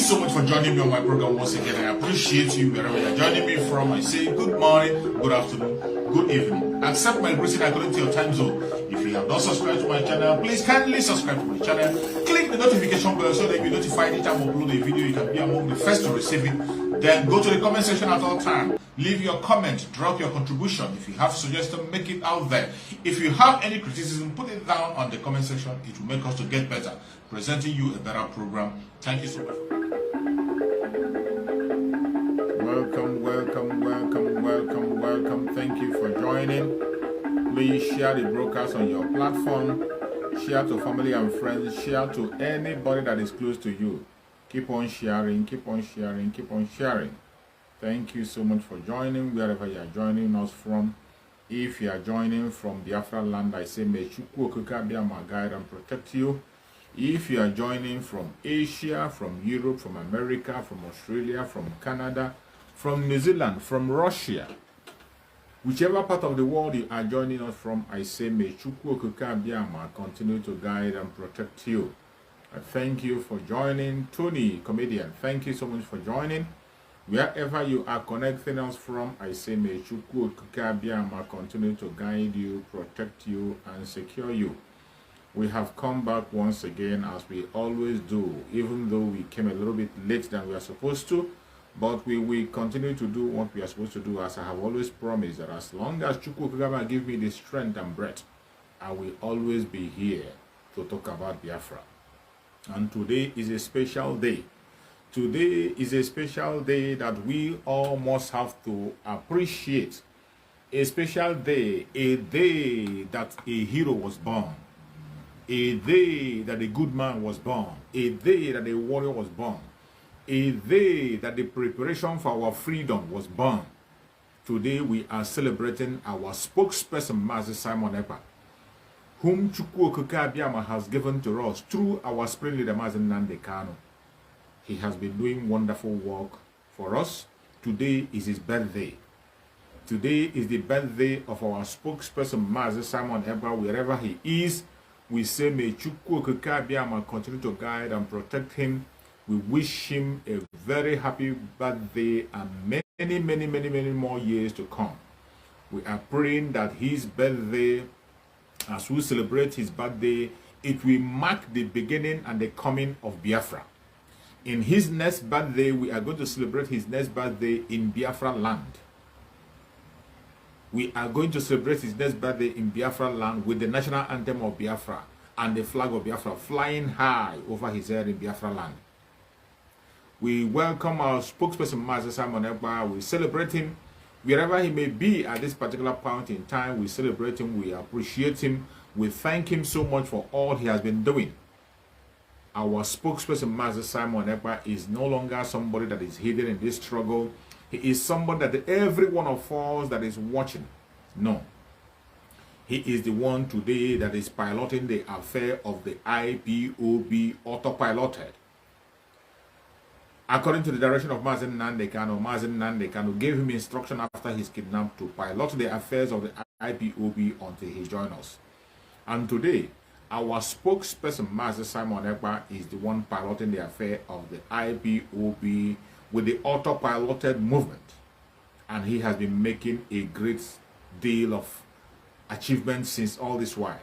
so much for joining me on my program once again. I appreciate you wherever you're joining me from. I say good morning, good afternoon, good evening. Accept my greeting according to your time zone. If you have not subscribed to my channel, please kindly subscribe to my channel. Click the notification bell so that you'll be notified anytime I upload a video. You can be among the first to receive it. Then go to the comment section at all times. Leave your comment, drop your contribution. If you have suggestions, make it out there. If you have any criticism, put it down on the comment section. It will make us to get better, presenting you a better program. Thank you so much. Welcome. Thank you for joining. Please share the broadcast on your platform. Share to family and friends. Share to anybody that is close to you. Keep on sharing. Thank you so much for joining wherever you are joining us from. If you are joining from Biafra land, I say may Chukwu Okike be my guide and protect you. If you are joining from Asia, from Europe, from America, from Australia, from Canada, from New Zealand, from Russia, whichever part of the world you are joining us from, I say may Chukwu Okike be my continue to guide and protect you. I thank you for joining. Tony, comedian, thank you so much for joining. Wherever you are connecting us from, I say may Chukwu Okike Abiyama continue to guide you, protect you, and secure you. We have come back once again as we always do, even though we came a little bit late than we are supposed to, but we will continue to do what we are supposed to do, as I have always promised that as long as Chukwu Okike Abiyama give me the strength and breath, I will always be here to talk about Biafra. And today is a special day. Today is a special day that we all must have to appreciate. A special day, a day that a hero was born. A day that a good man was born. A day that a warrior was born. A day that the preparation for our freedom was born. Today we are celebrating our spokesperson, Mazi Simon Ekpa, whom Chukwu Okike Abiyama has given to us through our spring leader, Mazi Nnamdi Kanu. He has been doing wonderful work for us. Today is his birthday. Today is the birthday of our spokesperson, Mazi Simon Ekpa. Wherever he is, we say may Chukwu Okike Abiyama continue to guide and protect him. We wish him a very happy birthday and many more years to come. We are praying that his birthday, as we celebrate his birthday, it will mark the beginning and the coming of Biafra. In his next birthday, we are going to celebrate his next birthday in Biafra land. We are going to celebrate his next birthday in Biafra land with the national anthem of Biafra and the flag of Biafra flying high over his head in Biafra land. We welcome our spokesperson, Mazi Simon Ekpa. We celebrate him wherever he may be at this particular point in time. We celebrate him, we appreciate him, we thank him so much for all he has been doing. Our spokesperson, Mazi Simon Ekpa, is no longer somebody that is hidden in this struggle. He is somebody that every one of us that is watching know. He is the one today that is piloting the affair of the IPOB autopiloted. According to the direction of Mazi Nnamdi Kanu gave him instruction after his kidnapping to pilot the affairs of the IPOB until he joined us. And today, our spokesperson, Mazi Simon Ekpa, is the one piloting the affair of the IPOB with the autopiloted movement. And he has been making a great deal of achievements since all this while.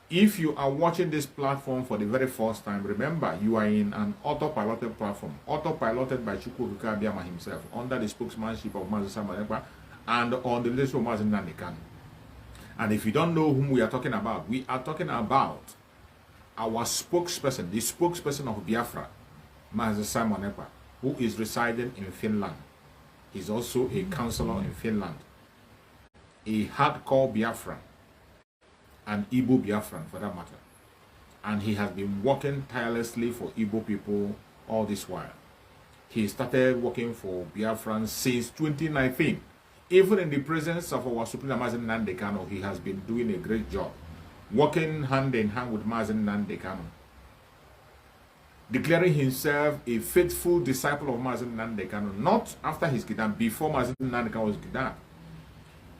If you are watching this platform for the very first time, remember you are in an autopiloted platform, autopiloted by Chukwu Okike Abiyama himself, under the spokesmanship of Mazi Simon Ekpa and on the list of Mazi Nnamdi Kanu. And if you don't know whom we are talking about, we are talking about our spokesperson, the spokesperson of Biafra, Mazi Simon Ekpa, who is residing in Finland. He's also a counselor in Finland, a hardcore Biafran, an Igbo Biafran for that matter. And he has been working tirelessly for Igbo people all this while. He started working for Biafran since 2019. Even in the presence of our Supreme Mazi Nnamdi Kanu, he has been doing a great job, working hand in hand with Mazi Nnamdi Kanu, declaring himself a faithful disciple of Mazi Nnamdi Kanu, not after his kidnapping, before Mazi Nnamdi Kanu was kidnapped.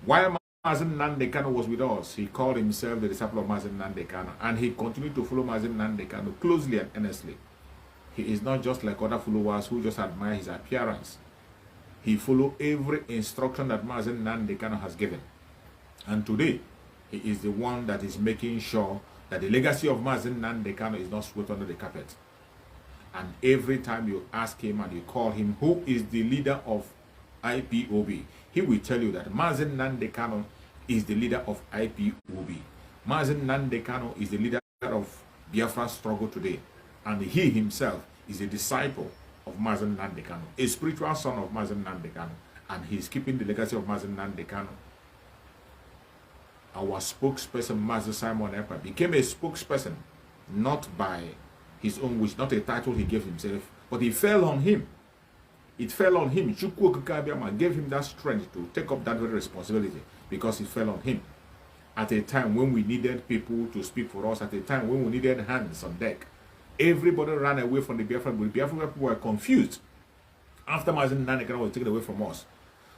While Mazi Nnamdi Kanu was with us, he called himself the disciple of Mazi Nnamdi Kanu, and he continued to follow Mazi Nnamdi Kanu closely and earnestly. He is not just like other followers who just admire his appearance. He follows every instruction that Mazi Nnamdi Kanu has given. And today, he is the one that is making sure that the legacy of Mazi Nnamdi Kanu is not swept under the carpet. And every time you ask him and you call him, who is the leader of IPOB, he will tell you that Mazi Nnamdi Kanu is the leader of IPOB. Mazi Nnamdi Kanu is the leader of Biafra's struggle today. And he himself is a disciple of Mazi Nnamdi Kanu, a spiritual son of Mazi Nnamdi Kanu. And he is keeping the legacy of Mazi Nnamdi Kanu. Our spokesperson, Mazi Simon Ekpa, became a spokesperson not by his own wish, not a title he gave himself, but it fell on him. It fell on him. Chukwu Okike Abiama gave him that strength to take up that very responsibility because it fell on him. At a time when we needed people to speak for us, at a time when we needed hands on deck, everybody ran away from the Biafra. The Biafra people were confused after Mazi Nnamdi Kanu was taken away from us.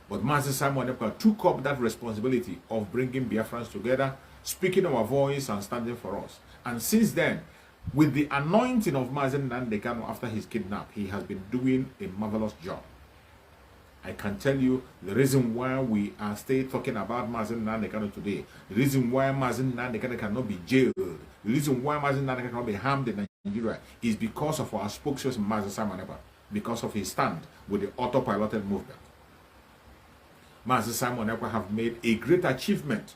But Mazi Simon Ekpa took up that responsibility of bringing Biafrans together, speaking our voice and standing for us. And since then, with the anointing of Mazi Nnamdi Kanu after his kidnap, he has been doing a marvelous job. I can tell you the reason why we are still talking about Mazi Nnamdi Kanu today, the reason why Mazi Nnamdi Kanu cannot be jailed, the reason why Mazi Nnamdi Kanu cannot be harmed in Nigeria is because of our spokesperson Mazi Simon Ekpa, because of his stand with the autopiloted movement. Mazi Simon Ekpa have made a great achievement.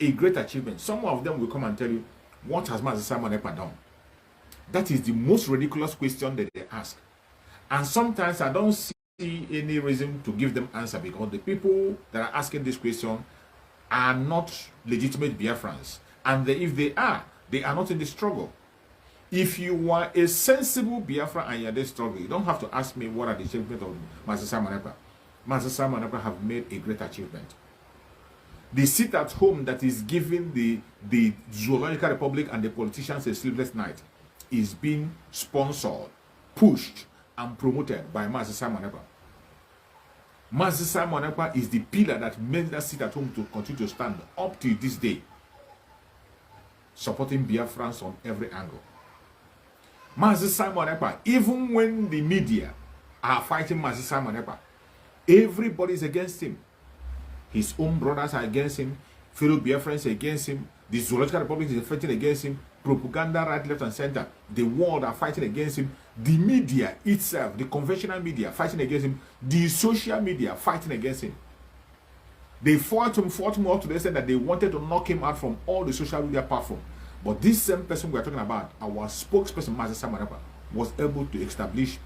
A great achievement. Some of them will come and tell you, what has Mazi Simon Ekpa done? That is the most ridiculous question that they ask. And sometimes I don't see any reason to give them answer because the people that are asking this question are not legitimate Biafrans. And if they are not in the struggle. If you are a sensible Biafra and you're in the struggle, you don't have to ask me what are the achievements of Mazi Simon Ekpa. Mazi Simon Ekpa have made a great achievement. The sit at home that is giving the Zoological Republic and the politicians a sleepless night is being sponsored, pushed, and promoted by Mazi Simon Ekpa. Mazi Simon Ekpa is the pillar that made that sit at home to continue to stand up to this day, supporting Biafrans on every angle. Mazi Simon Ekpa, even when the media are fighting Mazi Simon Ekpa, everybody is against him. His own brothers are against him, fellow Biafrans are against him, the Zoological Republic is fighting against him, propaganda right, left, and center, the world are fighting against him, the media itself, the conventional media fighting against him, the social media fighting against him. They fought him up to the extent that they wanted to knock him out from all the social media platforms. But this same person we are talking about, our spokesperson, Mazi Simon Ekpa, was able to establish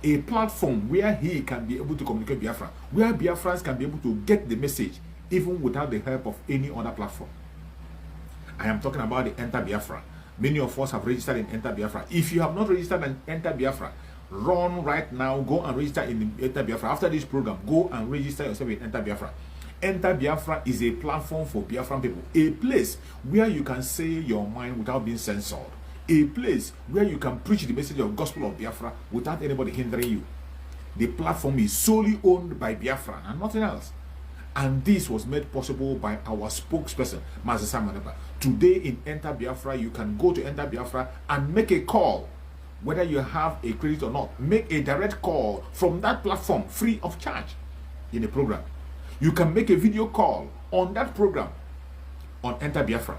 a platform where he can be able to communicate Biafra, where Biafrans can be able to get the message even without the help of any other platform. I am talking about the Enter Biafra. Many of us have registered in Enter Biafra. If you have not registered in Enter Biafra, run right now, go and register in Enter Biafra. After this program, go and register yourself in Enter Biafra. Enter Biafra is a platform for Biafran people, a place where you can say your mind without being censored, a place where you can preach the message of gospel of Biafra without anybody hindering you. The platform is solely owned by Biafra and nothing else. And this was made possible by our spokesperson, Mazi Simon Ekpa. Today in Enter Biafra, you can go to Enter Biafra and make a call, whether you have a credit or not. Make a direct call from that platform, free of charge, in the program. You can make a video call on that program on Enter Biafra.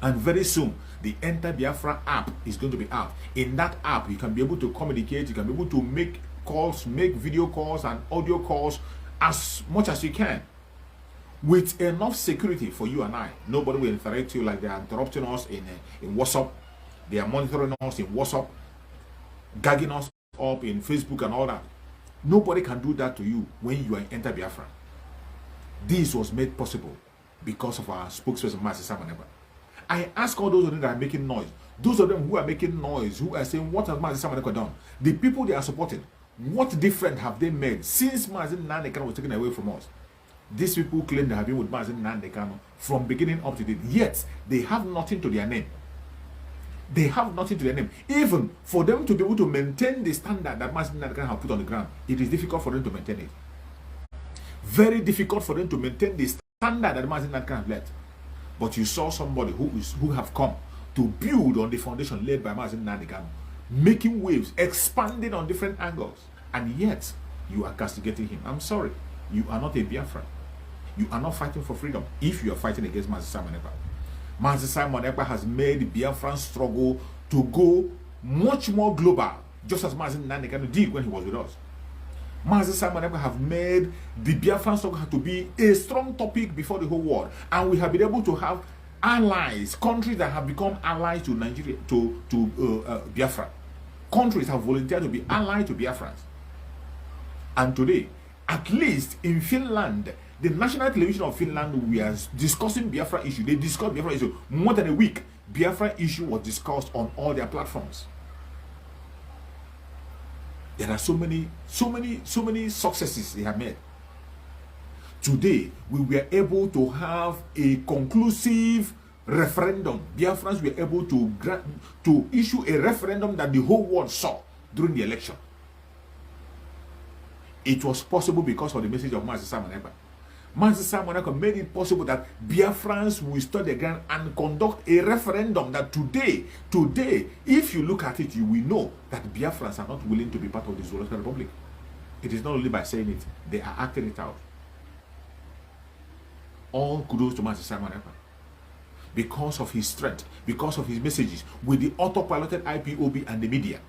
And very soon, the Enter Biafra app is going to be out. In that app, you can be able to communicate, you can be able to make calls, make video calls and audio calls as much as you can, with enough security for you and I. Nobody will interrupt you like they are interrupting us in WhatsApp. They are monitoring us in WhatsApp, gagging us up in Facebook and all that. Nobody can do that to you when you are in Enter Biafra. This was made possible because of our spokesperson, Mazi Simon Ekpa. I ask all those of them that are making noise, those of them who are making noise, who are saying, what has Mazi Simon Ekpa done? The people they are supporting, what difference have they made since Mazi Nnamdi Kanu was taken away from us? These people claim they have been with Mazi Nnamdi Kanu from beginning up to date, yet they have nothing to their name. They have nothing to their name. Even for them to be able to maintain the standard that Mazi Nnamdi Kanu have put on the ground, it is difficult for them to maintain it. Very difficult for them to maintain the standard that Mazi Nnamdi Kanu have left. But you saw somebody who have come to build on the foundation laid by Mazi Nnamdi Kanu. making waves, expanding on different angles, and yet you are castigating him. I'm sorry, you are not a Biafran. You are not fighting for freedom if you are fighting against Mazi Simon Ekpa. Mazi Simon Ekpa has made the Biafran struggle to go much more global, just as Mazi Nnamdi Kanu did when he was with us. Mazi Simon Ekpa have made the Biafran struggle to be a strong topic before the whole world, and we have been able to have allies, countries that have become allies to Nigeria, to Biafra. Countries have volunteered to be allied to Biafrans. And today, at least in Finland, the national television of Finland, we are discussing Biafra issue. They discussed Biafra issue more than a week. Biafra issue was discussed on all their platforms. There are so many successes they have made. Today, we were able to have a conclusive referendum. Biafrans were able to issue a referendum that the whole world saw during the election. It was possible because of the message of Mazi Simon Ekpa. Mazi Simon Ekpa made it possible that Biafrans will stand their ground and conduct a referendum that today, if you look at it, you will know that Biafrans are not willing to be part of the Zoological Republic. It is not only by saying it, they are acting it out. All kudos to Mazi Simon Ekpa. Because of his strength, because of his messages, with the autopiloted IPOB and the media,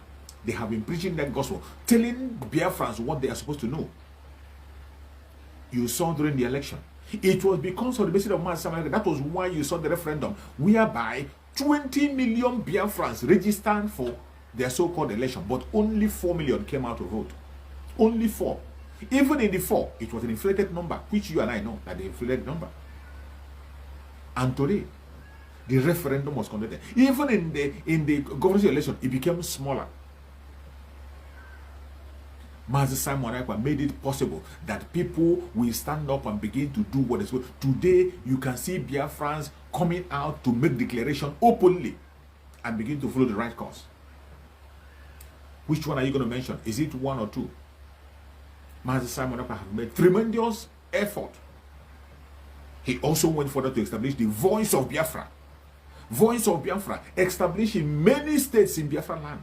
they have been preaching that gospel, telling Biafrans what they are supposed to know. You saw during the election, it was because of the message of Mazi Simon Ekpa. That was why you saw the referendum, whereby 20 million Biafrans registered for their so-called election, but only 4 million came out to vote. Only 4. Even in the 4, it was an inflated number, which you and I know that the inflated number. And today, the referendum was conducted. Even in the governor's election, it became smaller. Mazi Simon Ekpa made it possible that people will stand up and begin to do what is good. Today, you can see Biafrans coming out to make declaration openly and begin to follow the right course. Which one are you going to mention? Is it 1 or 2? Mazi Simon Ekpa have made tremendous effort. He also went further to establish the Voice of Biafra. Voice of Biafra, established in many states in Biafra land,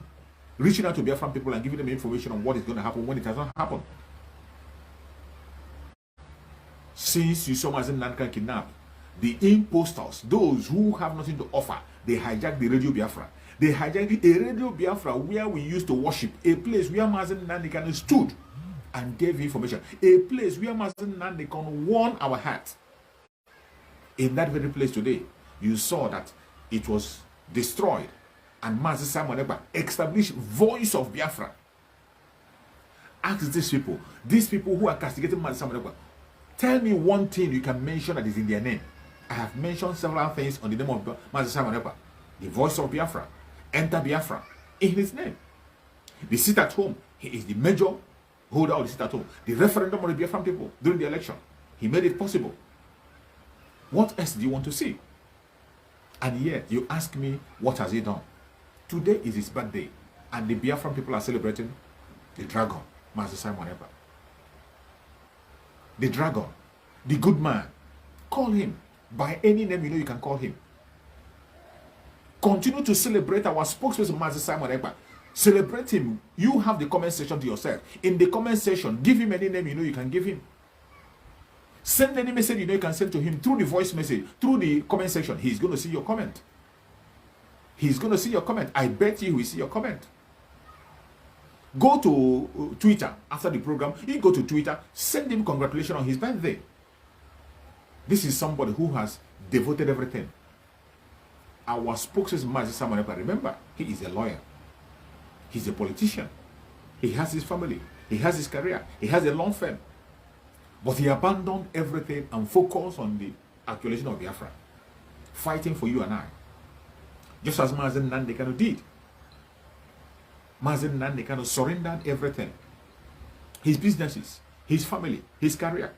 reaching out to Biafran people and giving them information on what is going to happen when it has not happened. Since you saw Mazi Nnamdi kidnapped, the impostors, those who have nothing to offer, they hijacked the Radio Biafra. They hijacked a Radio Biafra where we used to worship, a place where Mazi Nnamdi stood and gave information, a place where Mazi Nnamdi won our hearts. In that very place today, you saw that it was destroyed, and Mazi Simon Ekpa established Voice of Biafra. Ask these people who are castigating Mazi Simon Ekpa, tell me one thing you can mention that is in their name. I have mentioned several things on the name of Mazi Simon Ekpa. The Voice of Biafra, Enter Biafra, in his name. The Sit at Home, he is the major holder of the Sit at Home. The referendum on the Biafran people during the election, he made it possible. What else do you want to see? And yet, you ask me, what has he done? Today is his birthday, and the Biafran people are celebrating the dragon, Mazi Simon Ekpa. The dragon, the good man. Call him by any name you know you can call him. Continue to celebrate our spokesperson, Mazi Simon Ekpa. Celebrate him. You have the comment section to yourself. In the comment section, give him any name you know you can give him. Send any message you know you can send to him through the voice message, through the comment section. He's going to see your comment. He's going to see your comment. I bet you he will see your comment. Go to Twitter after the program. You go to Twitter, send him congratulations on his birthday. This is somebody who has devoted everything. Our spokesperson, Mazi Simon Ekpa, remember, he is a lawyer. He's a politician. He has his family. He has his career. He has a long firm. But he abandoned everything and focused on the acculation of Biafra, fighting for you and I. Just as Mazi Nnamdi Kanu did. Mazi Nnamdi Kanu surrendered everything. His businesses, his family, his career,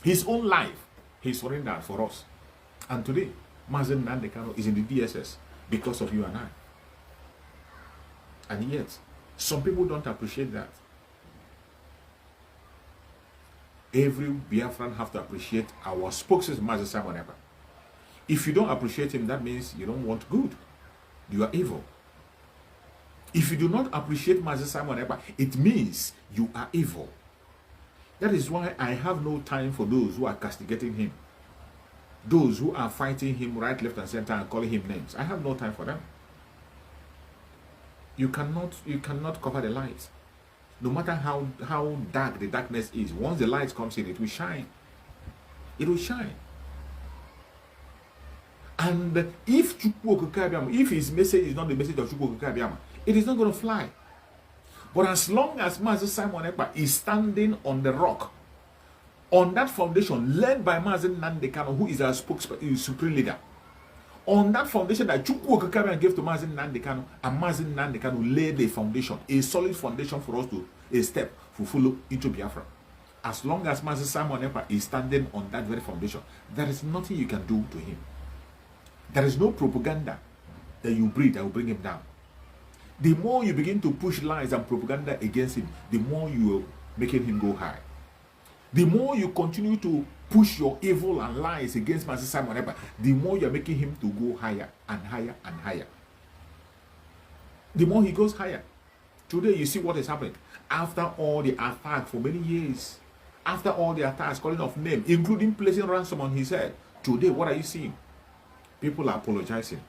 his own life, he surrendered for us. And today, Mazi Nnamdi Kanu is in the DSS because of you and I. And yet, some people don't appreciate that. Every Biafran have to appreciate our spokesperson, Mazi Simon Ekpa. If you don't appreciate him, that means you don't want good. You are evil. If you do not appreciate Mazi Simon Ekpa, it means you are evil. That is why I have no time for those who are castigating him. Those who are fighting him right, left, and center and calling him names. I have no time for them. You cannot cover the light. No matter how dark the darkness is, once the light comes in, it will shine. It will shine. And if his message is not the message of Chukwu Okeke Abiama, it is not going to fly. But as long as Mazi Simon Ekpa is standing on the rock, on that foundation led by Mazi Nnamdi Kanu, who is our spokesperson, supreme leader, on that foundation that Chukwu Okeke Abiama gave to Mazi Nnamdi Kanu, and Mazi Nnamdi Kanu laid a foundation, a solid foundation for us to step to follow into Biafra. As long as Mazi Simon Ekpa is standing on that very foundation, there is nothing you can do to him. There is no propaganda that you breed that will bring him down. The more you begin to push lies and propaganda against him, the more you are making him go high. The more you continue to push your evil and lies against Mazi Simon Ekpa, the more you are making him to go higher and higher and higher. The more he goes higher. Today you see what is happening. After all the attack for many years, after all the attacks calling off name, including placing ransom on his head, today what are you seeing? People are apologizing.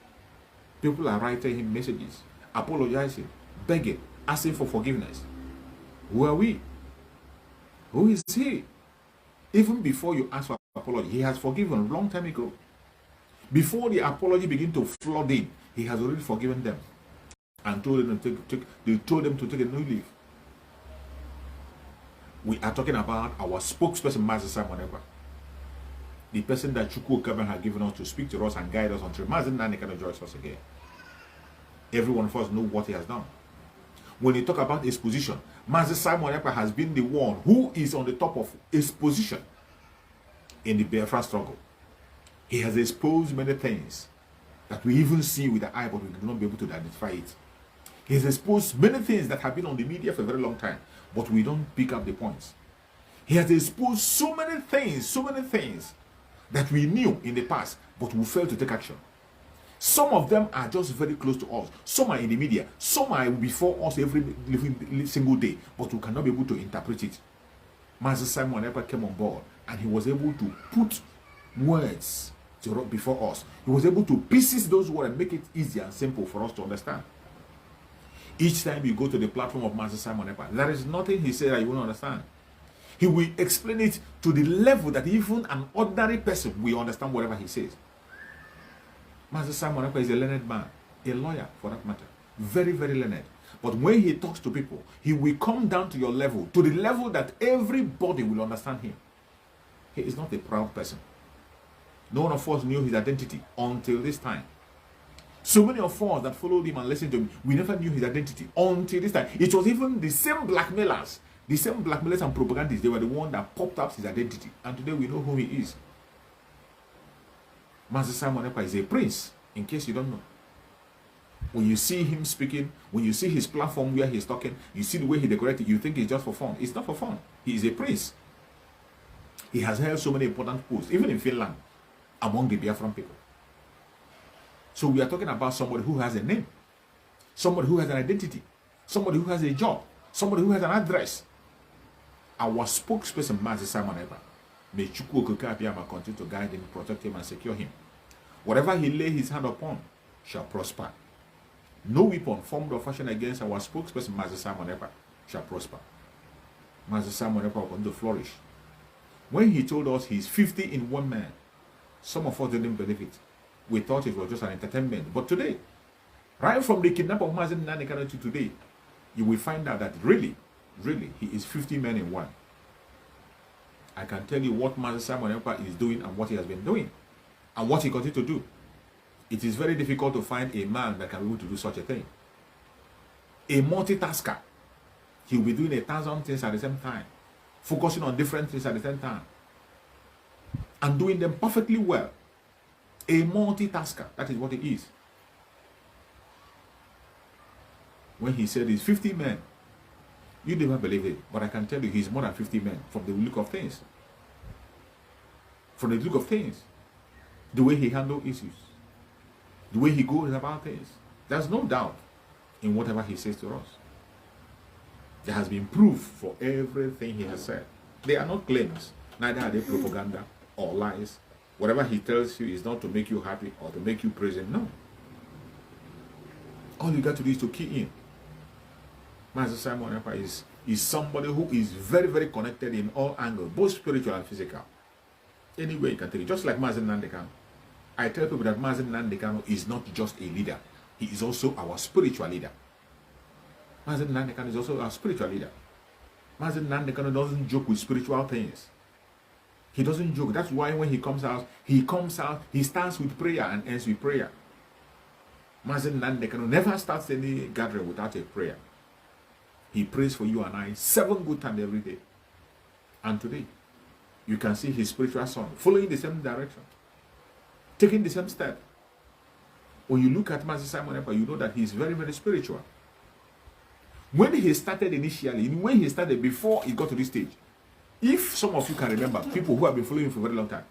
People are writing him messages, apologizing, begging, asking for forgiveness. Who are we? Who is he? Even before you ask for apology, he has forgiven a long time ago. Before the apology begin to flood in, he has already forgiven them and told them to take a new leave. We are talking about our spokesperson, Mazi Simon Ekpa. The person that Chukwu Okeke Abiama had given us to speak to us and guide us until Mazi Nnamdi Kanu joins us again. Every one of us knows what he has done. When you talk about his position, Mazi Simon Ekpa has been the one who is on the top of his position in the Biafra struggle. He has exposed many things that we even see with the eye, but we do not be able to identify it. He has exposed many things that have been on the media for a very long time, but we don't pick up the points. He has exposed so many things that we knew in the past, but we failed to take action. Some of them are just very close to us. Some are in the media. Some are before us every single day, but we cannot be able to interpret it. Mazi Simon Ekpa came on board, and he was able to put words before us. He was able to pieces those words and make it easy and simple for us to understand. Each time you go to the platform of Mazi Simon Ekpa, there is nothing he said that you won't understand. He will explain it to the level that even an ordinary person will understand whatever he says. Mazi Simon Ekpa is a learned man, a lawyer for that matter, very, very learned. But when he talks to people, he will come down to your level, to the level that everybody will understand him. He is not a proud person. No one of us knew his identity until this time. So many of us that followed him and listened to him, we never knew his identity until this time. It was even the same blackmailers and propagandists, they were the one that popped up his identity. And today we know who he is. Mazi Simon Ekpa is a prince, in case you don't know. When you see him speaking, when you see his platform where he's talking, you see the way he decorated, you think it's just for fun. It's not for fun. He is a prince. He has held so many important posts, even in Finland, among the Biafran people. So we are talking about somebody who has a name, somebody who has an identity, somebody who has a job, somebody who has an address. Our spokesperson, Mazi Simon Ekpa, may Chukwu Okeke Abiama continue to guide him, protect him, and secure him. Whatever he lay his hand upon shall prosper. No weapon formed or fashioned against our spokesperson, Mazi Simon Ekpa, shall prosper. Mazi Simon Ekpa will continue to flourish. When he told us he's 50 in one man, some of us didn't believe it. We thought it was just an entertainment. But today, right from the kidnap of Mazi Nnamdi Kanu to today, you will find out that really, he is 50 men in one. I can tell you what Mazi Simon Ekpa is doing and what he has been doing and what he continues to do. It is very difficult to find a man that can be able to do such a thing. A multitasker. He will be doing 1,000 things at the same time, focusing on different things at the same time, and doing them perfectly well. A multitasker. That is what he is. When he said he's 50 men, you never believe it, but I can tell you he's more than 50 men from the look of things. From the look of things, the way he handles issues, the way he goes about things, there's no doubt in whatever he says to us. There has been proof for everything he has said. They are not claims, neither are they propaganda or lies. Whatever he tells you is not to make you happy or to make you praise him. No. All you got to do is to key in. Mazi Simon Ekpa is somebody who is very, very connected in all angles, both spiritual and physical. Any way you can take it. Just like Mazi Nandekano. I tell people that Mazi Nandekano is not just a leader. He is also our spiritual leader. Mazi Nandekano is also our spiritual leader. Mazi Nandekano doesn't joke with spiritual things. He doesn't joke. That's why when he comes out, he starts with prayer and ends with prayer. Mazi Nandekano never starts any gathering without a prayer. He prays for you and I 7 good times every day. And today, you can see his spiritual son following the same direction, taking the same step. When you look at Mazi Simon Ekpa, you know that he is very, very spiritual. When he started initially, when he started before he got to this stage, if some of you can remember, people who have been following him for a very long time,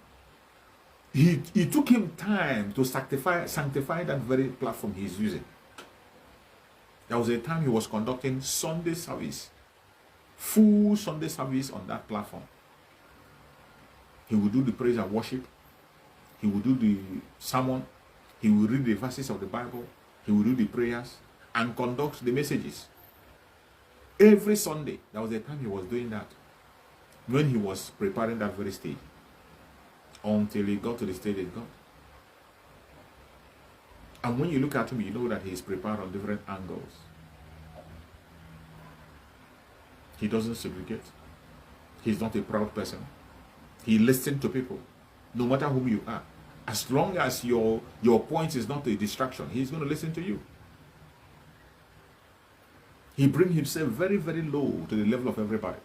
he took him time to sanctify that very platform he is using. There was a time he was conducting Sunday service, full Sunday service on that platform. He would do the praise and worship. He would do the sermon. He would read the verses of the Bible. He would do the prayers and conduct the messages. Every Sunday, there was a time he was doing that when he was preparing that very stage until he got to the stage he got. And when you look at him, you know that he is prepared on different angles. He doesn't segregate. He's not a proud person. He listens to people, no matter whom you are. As long as your point is not a distraction, he's going to listen to you. He brings himself very, very low to the level of everybody.